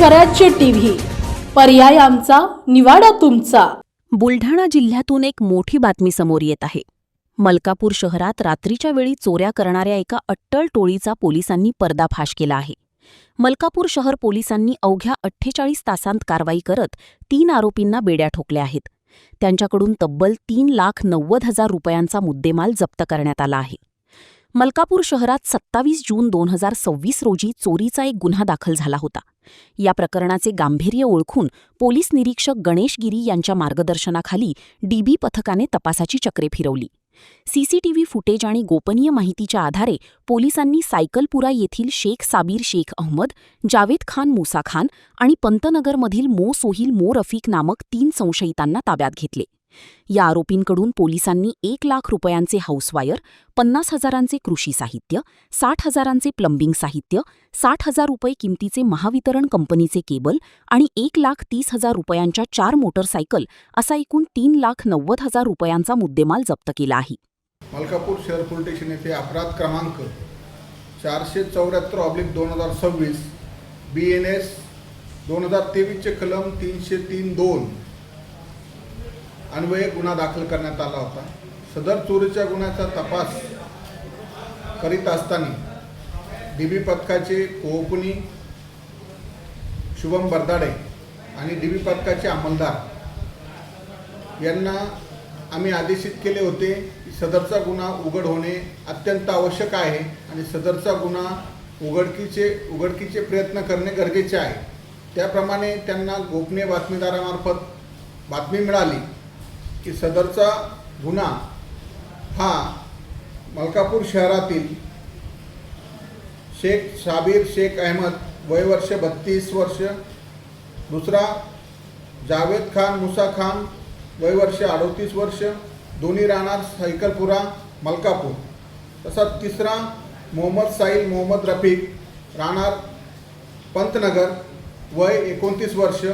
स्वराज्य टीव्ही, पर्याय आमचा, निवाडा तुमचा। बुलढाणा जिल्ह्यातून एक मोठी बातमी समोर येत आहे। मलकापूर शहरात रात्रीच्या वेळी चोऱ्या करणाऱ्या एका अट्टल टोळीचा पोलिसांनी पर्दाफाश केला आहे। मलकापूर शहर पोलिसांनी अवघ्या 48 तासांत कारवाई करत 3 आरोपींना बेड्या ठोकल्या आहेत। त्यांच्याकडून तब्बल 3,90,000 रुपयांचा मुद्देमाल जप्त करण्यात आला आहे। मलकापूर शहरात 27 जून 2026 रोजी चोरीचा एक गुन्हा दाखल झाला होता। या प्रकरणाचे गांभीर्य ओळखून पोलीस निरीक्षक गणेश गिरी यांच्या मार्गदर्शनाखाली डीबी पथकाने तपासाची चक्रे फिरवली। सीसीटीव्ही फुटेज आणि गोपनीय माहितीच्या आधारे पोलिसांनी सायकलपुरा येथील शेख साबीर शेख अहमद, जावेद खान मुसा खान आणि पंतनगरमधील मो सोहिल मो रफीक नामक 3 संशयितांना ताब्यात घेतले। या आरोपींकडून पोलिसांनी 1 लाख रुपयांचे हाऊसवायर, 50,000चे कृषी साहित्य, 60,000चे प्लंबिंग साहित्य, 60,000 रुपये किमतीचे महावितरण कंपनीचे केबल आणि 1,30,000 रुपयांच्या 4 मोटरसायकल असा एकूण 3,90,000 रुपयांचा मुद्देमाल जप्त केला आहे। मलकापूर शहर पोलीस स्टेशन येथे अपराध क्रमांक 474/2026 BNS 2023 चे कलम 303(2) अन्वये गुन्हा दाखल करण्यात आला होता। सदर चोरीच्या गुन्ह्याचा तपास करीत असताना डीबी पथकाचे कोहपुनी शुभम बरदाडे आणि डीबी पथकाचे अंमलदार यांना आम्ही आदेशित केले होते की सदरचा गुन्हा उघड होणे अत्यंत आवश्यक आहे आणि सदरचा गुन्हा उघडकीचे प्रयत्न करणे गरजेचे आहे। त्याप्रमाणे त्यांना गोपनीय बातमीदारामार्फत बातमी मिळाली की सदरचा गुन्हा हा मलकापूर शहरातील शेख साबीर शेख अहमद वय वर्ष 32 वर्ष, दुसरा जावेद खान मुसा खान वय वर्ष 38 वर्ष, दोन्ही राहणार सायकलपुरा मलकापूर, तसाच तिसरा मोहम्मद साहिल मोहम्मद रफीक राहणार पंतनगर वय 29 वर्ष,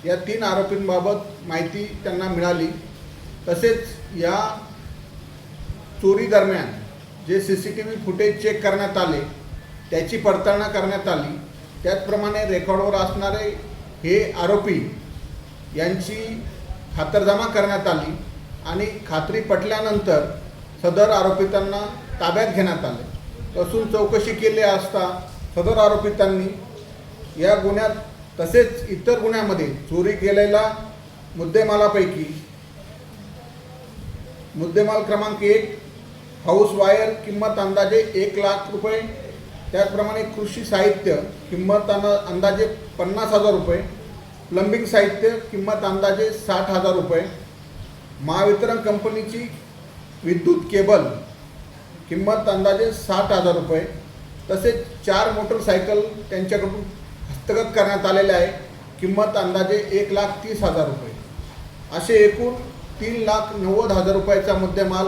या 3 आरोपींबाबत माहिती त्यांना मिळाली। तसेच या चोरी दरम्यान जे सीसीटीव्ही फुटेज चेक करण्यात आले त्याची पडताळणी करण्यात आली। त्याचप्रमाणे रेकॉर्डवर असणारे हे आरोपी यांची खातरजमा करण्यात आली आणि खात्री पटल्यानंतर सदर आरोपितांना ताब्यात घेण्यात आले। तसून चौकशी केली असता सदर आरोपितांनी या गुन्ह्यात तसेच इतर गुन्ह्यामध्ये चोरी केलेला मुद्देमालापैकी मुद्देमाल क्रमांक 1 हाऊस वायर किंमत अंदाजे 1 लाख रुपये, त्याचप्रमाणे कृषी साहित्य किंमत अंदाजे 50,000 रुपये, प्लंबिंग साहित्य किंमत अंदाजे 60,000 रुपये, महावितरण कंपनीची विद्युत केबल किंमत अंदाजे 60,000 रुपये, तसेच 4 मोटरसायकल त्यांच्याकडून हस्तगत करण्यात आलेले आहे, किंमत अंदाजे 1,30,000 रुपये, असे एकूण 3,90,000 रुपयाचा मुद्देमाल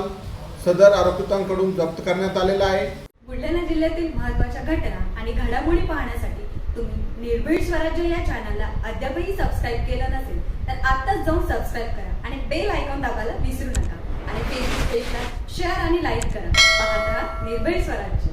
सदर आरोपितांकडून जप्त करण्यात आलेला आहे। बुलढाणा जिल्ह्यातील महत्त्वाच्या घटना आणि घडामोडी पाहण्यासाठी तुम्ही निर्भीड स्वराज्य या चॅनलला अद्यापही सबस्क्राईब केलं नसेल तर आत्ताच जाऊन सबस्क्राईब करा आणि बेल आयकॉन दाबायला विसरू नका आणि फेसबुक पेजला शेअर आणि लाईक करा। पाहत राहा निर्भीड स्वराज्य।